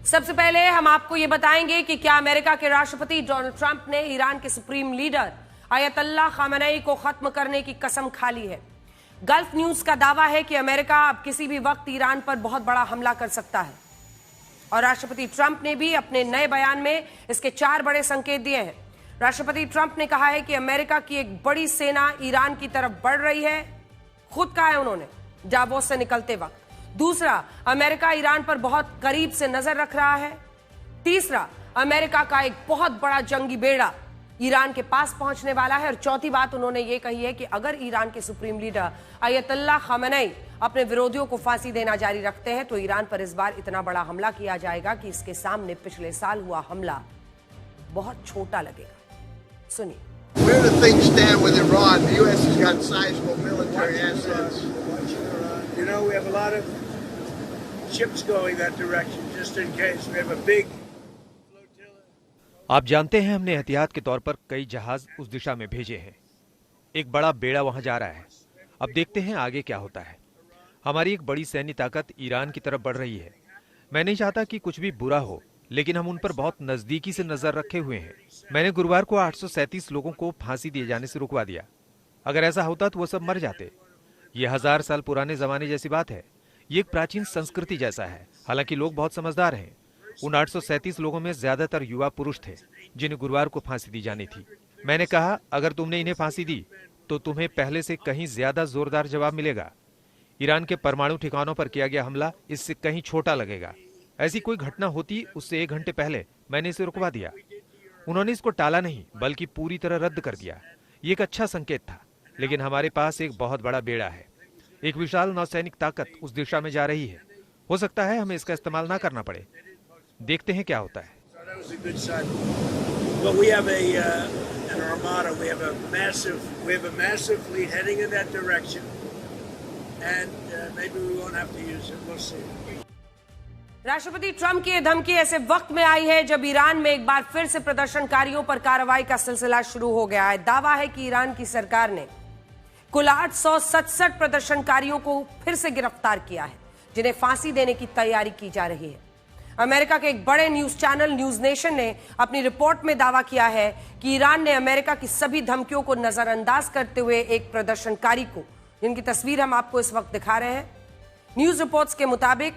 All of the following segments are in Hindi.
सबसे पहले हम आपको ये बताएंगे कि क्या अमेरिका के राष्ट्रपति डोनाल्ड ट्रंप ने ईरान के सुप्रीम लीडर अयतुल्लाह खामेनेई को खत्म करने की कसम खा ली है। गल्फ न्यूज का दावा है कि अमेरिका अब किसी भी वक्त ईरान पर बहुत बड़ा हमला कर सकता है और राष्ट्रपति ट्रंप ने भी अपने नए बयान में इसके 4 बड़े संकेत दिए हैं। राष्ट्रपति ट्रंप ने कहा है कि अमेरिका की एक बड़ी सेना ईरान की तरफ बढ़ रही है, खुद कहा है उन्होंने डावोस से निकलते वक्त। दूसरा, अमेरिका ईरान पर बहुत करीब से नजर रख रहा है। तीसरा, अमेरिका का एक बहुत बड़ा जंगी बेड़ा ईरान के पास पहुंचने वाला है। और चौथी बात उन्होंने ये कही है कि अगर ईरान के सुप्रीम लीडर अयतुल्लाह खामेनेई अपने विरोधियों को फांसी देना जारी रखते हैं तो ईरान पर इस बार इतना बड़ा हमला किया जाएगा कि इसके सामने पिछले साल हुआ हमला बहुत छोटा लगेगा। सुनिए। Where do things stand with Iran? The U.S. has got sizable military assets. You know, we have a lot of ships going that direction, just in case. We have a big flotilla. आप जानते हैं हमने एहतियात के तौर पर कई जहाज उस दिशा में भेजे हैं। एक बड़ा बेड़ा वहां जा रहा है। अब देखते हैं आगे क्या होता है। हमारी एक बड़ी सैन्य ताकत ईरान की तरफ बढ़ रही है। मैं नहीं चाहता कि कुछ भी बुरा हो, लेकिन हम उन पर बहुत नजदीकी से नजर रखे हुए हैं। मैंने गुरुवार को 837 लोगों को फांसी दिए जाने से रुकवा दिया। अगर ऐसा होता तो वो सब मर जाते। ये 1000 साल पुराने जमाने जैसी बात है। ये एक प्राचीन संस्कृति जैसा है। हालांकि लोग बहुत समझदार हैं। उन 837 लोगों में ज्यादातर युवा पुरुष थे जिन्हें गुरुवार को फांसी दी जानी थी। मैंने कहा, अगर तुमने इन्हें फांसी दी तो तुम्हें पहले से कहीं ज्यादा जोरदार जवाब मिलेगा। ईरान के परमाणु ठिकानों पर किया गया हमला इससे कहीं छोटा लगेगा। ऐसी कोई घटना होती उससे 1 घंटे पहले मैंने इसे रुकवा दिया। उन्होंने इसको टाला नहीं बल्कि पूरी तरह रद्द कर दिया। ये एक अच्छा संकेत था। लेकिन हमारे पास एक बहुत बड़ा बेड़ा है। एक विशाल नौसैनिक ताकत उस दिशा में जा रही है। हो सकता है हमें इसका इस्तेमाल ना करना पड़े। देखते हैं क्या होता है। That was a good sign. But we have an armada. We have a massive fleet heading in that direction, and maybe we won't have to use it. We'll see. राष्ट्रपति ट्रंप की यह धमकी ऐसे वक्त में आई है जब ईरान में एक बार फिर से प्रदर्शनकारियों पर कार्रवाई का सिलसिला शुरू हो गया है। दावा है कि ईरान की सरकार ने कुल 867 प्रदर्शनकारियों को फिर से गिरफ्तार किया है जिन्हें फांसी देने की तैयारी की जा रही है। अमेरिका के एक बड़े न्यूज चैनल न्यूज नेशन ने अपनी रिपोर्ट में दावा किया है कि ईरान ने अमेरिका की सभी धमकियों को नजरअंदाज करते हुए एक प्रदर्शनकारी को, जिनकी तस्वीर हम आपको इस वक्त दिखा रहे हैं, न्यूज रिपोर्ट्स के मुताबिक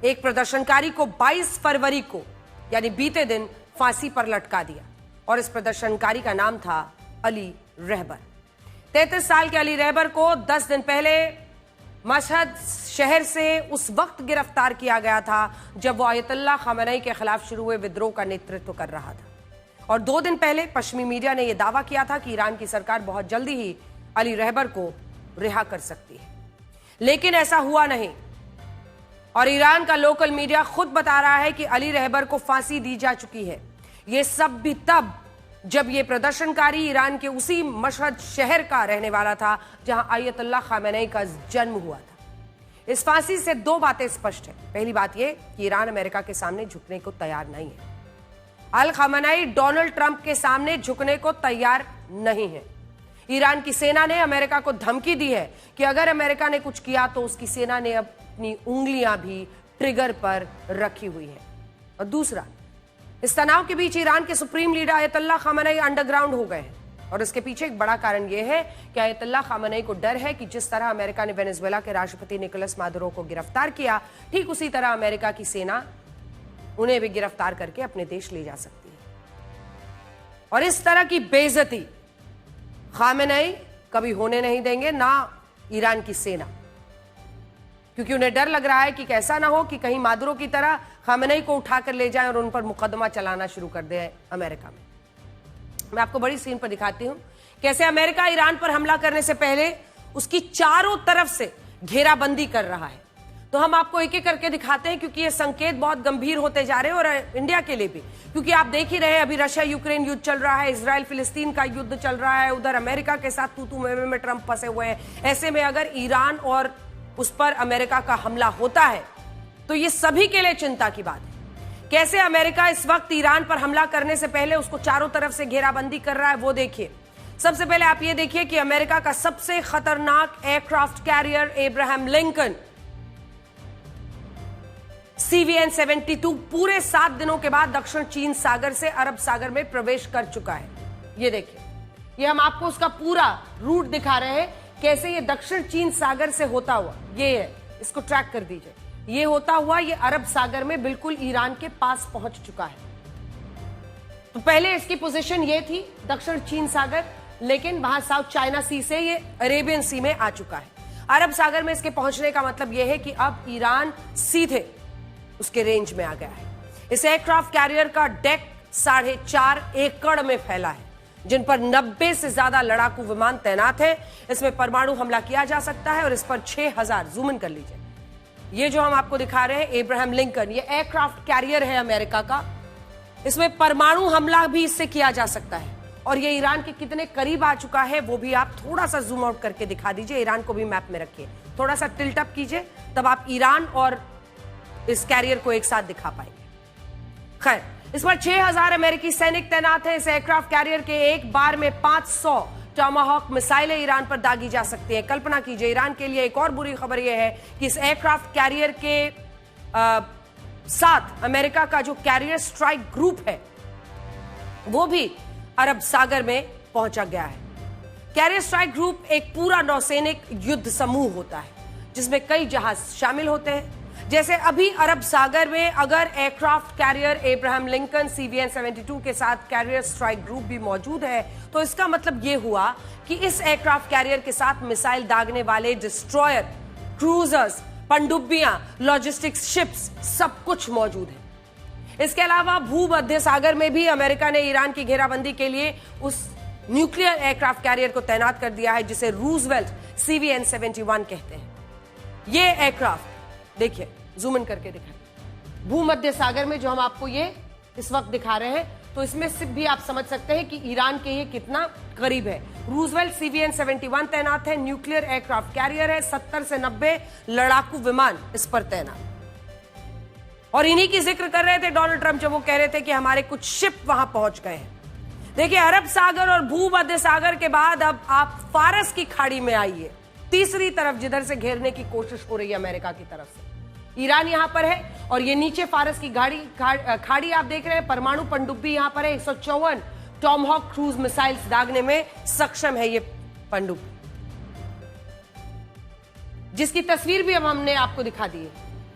एक प्रदर्शनकारी को 22 फरवरी को यानी बीते दिन फांसी पर लटका दिया और इस प्रदर्शनकारी का नाम था अली रहबर। 33 साल के अली रहबर को 10 दिन पहले मशहद शहर से उस वक्त गिरफ्तार किया गया था जब वो अयतुल्लाह खामेनेई के खिलाफ शुरू हुए विद्रोह का नेतृत्व कर रहा था। और 2 दिन पहले पश्चिमी मीडिया ने यह दावा किया था कि ईरान की सरकार बहुत जल्दी ही अली रहबर को रिहा कर सकती है, लेकिन ऐसा हुआ नहीं। और ईरान का लोकल मीडिया खुद बता रहा है कि अली रहबर को फांसी दी जा चुकी है। यह सब भी तब जब यह प्रदर्शनकारी ईरान के उसी मशहद शहर का रहने वाला था जहां अयतुल्लाह खामेनेई का जन्म हुआ था। इस फांसी से 2 बातें स्पष्ट हैं। पहली बात यह कि ईरान अमेरिका के सामने झुकने को तैयार नहीं है। अल खामेनेई डोनाल्ड ट्रंप के सामने झुकने को तैयार नहीं है। ईरान की सेना ने अमेरिका को धमकी दी है कि अगर अमेरिका ने कुछ किया तो उसकी सेना ने अपनी उंगलियां भी ट्रिगर पर रखी हुई है। और दूसरा, इस तनाव के बीच ईरान के supreme leader Ayatollah Khamenei underground हो गए हैं और इसके पीछे एक बड़ा कारण यह है कि अयतुल्लाह खामेनेई को डर है कि जिस तरह अमेरिका ने वेनेजुएला के राष्ट्रपति निकोलस मादुरो को गिरफ्तार किया, ठीक उसी तरह अमेरिका की सेना उन्हें भी गिरफ्तार करके अपने देश ले जा सकती है। और इस तरह की बेइज्जती खामेनेई कभी होने नहीं देंगे, ना ईरान की सेना, क्योंकि उन्हें डर लग रहा है कि कैसा ना हो कि कहीं मादुरो की तरह खामेनेई को उठाकर ले जाएं और उन पर मुकदमा चलाना शुरू कर दे अमेरिका में। मैं आपको बड़ी स्क्रीन पर दिखाती हूं कैसे अमेरिका ईरान पर हमला करने से पहले उसकी चारों तरफ से घेराबंदी कर रहा है। तो हम आपको एक एक करके दिखाते हैं क्योंकि ये संकेत बहुत गंभीर होते जा रहे हैं और इंडिया के लिए भी, क्योंकि आप देख ही रहे हैं अभी रशिया यूक्रेन युद्ध चल रहा है, इजराइल फिलिस्तीन का युद्ध चल रहा है, उधर अमेरिका के साथ तू में ट्रंप फंसे हुए हैं। ऐसे में अगर ईरान और उस पर अमेरिका का हमला होता है तो ये सभी के लिए चिंता की बात है। कैसे अमेरिका इस वक्त ईरान पर हमला करने से पहले उसको चारों तरफ से घेराबंदी कर रहा है वो देखिए। सबसे पहले आप ये देखिए कि अमेरिका का सबसे खतरनाक aircraft carrier Abraham Lincoln CVN-72 पूरे 7 दिनों के बाद दक्षिण चीन सागर से अरब सागर में प्रवेश कर चुका है। ये देखिए, ये हम आपको उसका पूरा रूट दिखा रहे हैं, कैसे ये दक्षिण चीन सागर से होता हुआ, ये है, इसको ट्रैक कर दीजिए, ये होता हुआ ये अरब सागर में बिल्कुल ईरान के पास पहुंच चुका है। तो पहले इसकी पोजीशन ये थी दक्षिण चीन सागर, लेकिन वहां साउथ चाइना सी से ये अरेबियन सी में आ चुका है। अरब सागर में इसके पहुंचने का मतलब यह है कि अब ईरान सीधे उसके रेंज में आ गया है। इस एयरक्राफ्ट कैरियर का डेक 4.5 एकड़ में फैला है, जिन पर 90 से ज्यादा लड़ाकू विमान तैनात है। इसमें परमाणु हमला किया जा सकता है और इस पर 6000, जूम इन कर लीजिए, ये जो हम आपको दिखा रहे हैं एब्राहम लिंकन, ये एयरक्राफ्ट कैरियर है अमेरिका का। इसमें परमाणु हमला भी इससे किया जा सकता है और ये ईरान के कितने करीब आ चुका है वो भी आप थोड़ा सा जूम आउट करके दिखा दीजिए। ईरान को भी मैप में रखिए, थोड़ा सा टिल्ट अप कीजिए, तब आप ईरान और इस कैरियर को एक साथ दिखा पाएंगे। खैर, इस पर 6000 अमेरिकी सैनिक तैनात हैं। इस एयरक्राफ्ट कैरियर के एक बार में 500 टॉमाहॉक मिसाइलें ईरान पर दागी जा सकती हैं। कल्पना कीजिए, ईरान के लिए एक और बुरी खबर यह है कि इस एयरक्राफ्ट कैरियर के साथ अमेरिका का जो कैरियर स्ट्राइक ग्रुप है वो भी अरब सागर में पहुंचा गया है। कैरियर स्ट्राइक ग्रुप एक पूरा नौसैनिक युद्ध समूह होता है जिसमें कई जहाज शामिल होते हैं। जैसे अभी अरब सागर में अगर aircraft carrier Abraham Lincoln CVN-72 के साथ कैरियर स्ट्राइक ग्रुप भी मौजूद है, तो इसका मतलब यह हुआ कि इस एयरक्राफ्ट कैरियर के साथ मिसाइल दागने वाले डिस्ट्रॉयर, क्रूजर्स, पनडुब्बियां, लॉजिस्टिक्स शिप्स, सब कुछ मौजूद है। इसके अलावा भूमध्य सागर में भी अमेरिका ने ईरान की घेराबंदी के लिए उस न्यूक्लियर एयरक्राफ्ट कैरियर को तैनात कर दिया है जिसे रूजवेल्ट CVN-71 कहते हैं। ये एयरक्राफ्ट देखिए, जूम इन करके दिखाएं, भूमध्य सागर में जो हम आपको ये इस वक्त दिखा रहे हैं, तो इसमें सिर्फ भी आप समझ सकते हैं कि ईरान के ये कितना करीब है। रूजवेल्ट CVN-71 तैनात है, न्यूक्लियर एयरक्राफ्ट कैरियर है, 70 से 90 लड़ाकू विमान इस पर तैनात। और इन्हीं की जिक्र कर रहे थे डोनाल्ड ट्रंप जब वो कह रहे थे कि हमारे कुछ शिप वहां पहुंच गए हैं। देखिए, अरब सागर और भूमध्य सागर के बाद अब आप फारस की खाड़ी में आइए, तीसरी तरफ जिधर से घेरने की कोशिश हो रही है अमेरिका की तरफ से। ईरान यहां पर है और ये नीचे फारस की खाड़ी आप देख रहे हैं। परमाणु पनडुब्बी यहां पर है, 154 टॉमहॉक क्रूज मिसाइल्स दागने में सक्षम है ये पनडुब्बी, जिसकी तस्वीर भी अब हमने आपको दिखा दी है।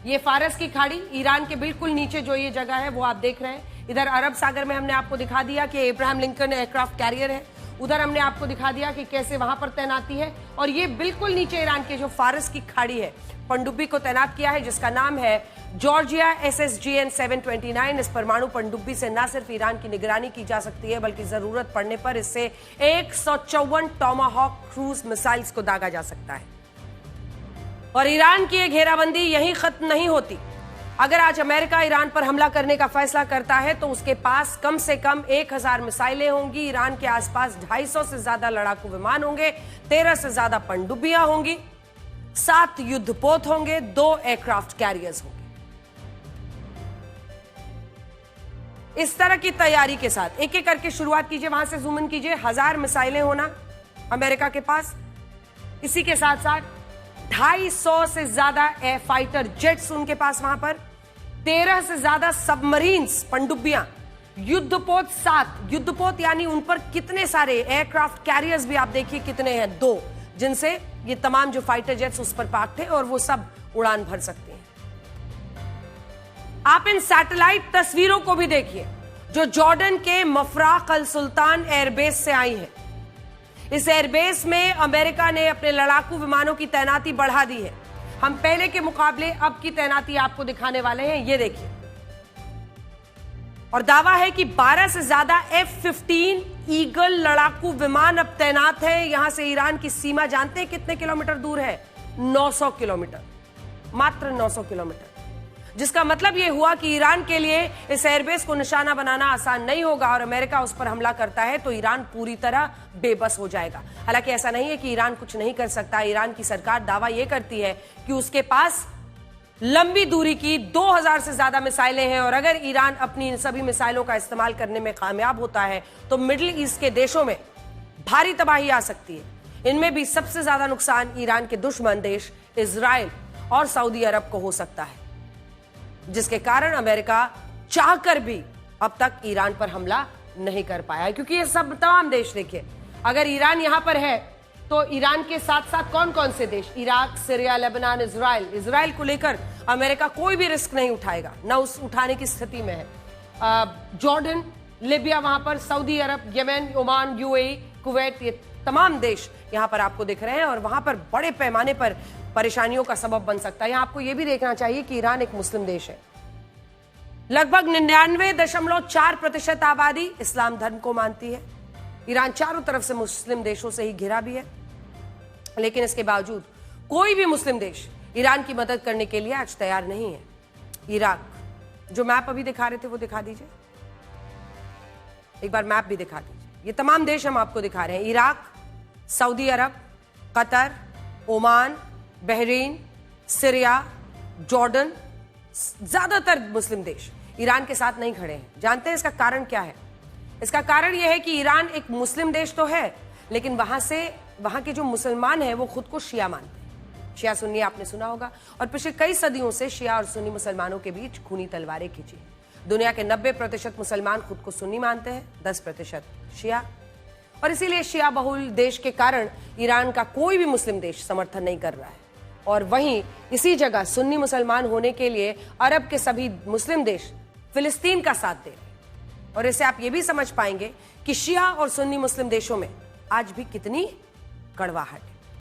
ये फारस की खाड़ी, ईरान के बिल्कुल नीचे जो ये जगह है वो आप देख रहे हैं। इधर अरब सागर में हमने आपको दिखा दिया कि एब्राहम लिंकन एयरक्राफ्ट कैरियर है, उधर हमने आपको दिखा दिया कि कैसे वहां पर तैनाती है। और ये बिल्कुल नीचे ईरान के जो फारस की खाड़ी है, पनडुब्बी को तैनात किया है जिसका नाम है जॉर्जिया SSGN-729। इस परमाणु पनडुब्बी से न सिर्फ ईरान की निगरानी की जा सकती है बल्कि जरूरत पड़ने पर इससे 154 टॉमाहॉक क्रूज मिसाइल्स को दागा जा सकता है। और ईरान की यह घेराबंदी यहीं खत्म नहीं होती। अगर आज अमेरिका ईरान पर हमला करने का फैसला करता है तो उसके पास कम से कम 1000 मिसाइलें होंगी, ईरान के आसपास 250 से ज्यादा लड़ाकू विमान होंगे, 13 से ज्यादा पनडुब्बियां होंगी, 7 युद्धपोत होंगे, 2 एयरक्राफ्ट कैरियर्स होंगे। इस तरह की तैयारी के साथ एक एक करके शुरुआत कीजिए, वहां से जूम इन कीजिए। 1000 मिसाइलें होना अमेरिका के पास, इसी के साथ साथ 250 से ज्यादा एयर फाइटर जेट्स उनके पास वहां पर, 13 से ज्यादा सबमरीन्स, पनडुब्बियां, युद्धपोत 7 युद्धपोत, यानी उन पर कितने सारे एयरक्राफ्ट कैरियर्स भी आप देखिए कितने हैं, 2, जिनसे ये तमाम जो फाइटर जेट्स उस पर पार्क थे और वो सब उड़ान भर सकते हैं। आप इन सैटेलाइट तस्वीरों को भी देखिए जो जॉर्डन के मफराक अल सुल्तान एयरबेस से आई है। इस एयरबेस में अमेरिका ने अपने लड़ाकू विमानों की तैनाती बढ़ा दी है। हम पहले के मुकाबले अब की तैनाती आपको दिखाने वाले हैं, ये देखिए। और दावा है कि 12 से ज्यादा F-15 ईगल लड़ाकू विमान अब तैनात है। यहां से ईरान की सीमा जानते हैं कितने किलोमीटर दूर है? 900 किलोमीटर, मात्र 900 किलोमीटर। जिसका मतलब यह हुआ कि ईरान के लिए इस एयरबेस को निशाना बनाना आसान नहीं होगा और अमेरिका उस पर हमला करता है तो ईरान पूरी तरह बेबस हो जाएगा। हालांकि ऐसा नहीं है कि ईरान कुछ नहीं कर सकता। ईरान की सरकार दावा यह करती है कि उसके पास लंबी दूरी की 2000 से ज्यादा मिसाइलें हैं और अगर ईरान अपनी इन सभी मिसाइलों का इस्तेमाल करने में कामयाब होता है तो मिडिल ईस्ट के देशों में भारी तबाही आ सकती है। इनमें भी सबसे ज्यादा नुकसान ईरान के दुश्मन देश इजराइल और सऊदी अरब को हो सकता है। जिसके कारण अमेरिका चाहकर भी अब तक ईरान पर हमला नहीं कर पाया है। क्योंकि ये सब तमाम देश देखिए, अगर ईरान यहां पर है तो ईरान के साथ साथ कौन कौन से देश, इराक, सीरिया, लेबनान, इजराइल को लेकर अमेरिका कोई भी रिस्क नहीं उठाएगा, ना उस उठाने की स्थिति में है। जॉर्डन, लिबिया, वहां पर सऊदी अरब, यमन, ओमान, यूएई, कुवैत, ये तमाम देश यहां पर आपको दिख रहे हैं और वहां पर बड़े पैमाने पर परेशानियों का सबब बन सकता है। यहां आपको यह भी देखना चाहिए कि ईरान एक मुस्लिम देश है। लगभग 99.4% आबादी इस्लाम धर्म को मानती है। ईरान चारों तरफ से मुस्लिम देशों से ही घिरा भी है, लेकिन इसके बावजूद कोई भी मुस्लिम देश ईरान की मदद करने के लिए आज तैयार नहीं है। इराक, जो मैप अभी दिखा रहे थे वो दिखा दीजिए, एक बार मैप भी दिखा दीजिए। ये तमाम देश हम आपको दिखा रहे हैं, Iraq, Saudi Arabia, Qatar, Oman, Bahrain, Syria, Jordan, ज्यादातर मुस्लिम देश ईरान के साथ नहीं खड़े हैं। जानते हैं इसका कारण क्या है? इसका कारण यह है कि ईरान एक मुस्लिम देश तो है, लेकिन वहां के जो मुसलमान हैं वो खुद को शिया मानते हैं। शिया सुन्नी आपने सुना होगा, और पिछले कई सदियों से शिया और सुन्नी मुसलमानों के बीच खूनी तलवारें खींची हैं। दुनिया के 90% मुसलमान खुद को सुन्नी मानते हैं, 10% शिया, और इसीलिए शिया बहुल देश के कारण ईरान का कोई भी मुस्लिम देश समर्थन नहीं कर रहा है। और वहीं इसी जगह सुन्नी मुसलमान होने के लिए अरब के सभी मुस्लिम देश फिलिस्तीन का साथ दे रहे हैं। और इससे आप ये भी समझ पाएंगे कि शिया और सुन्नी मुस्लिम देशों में आज भी कितनी कड़वाहट है।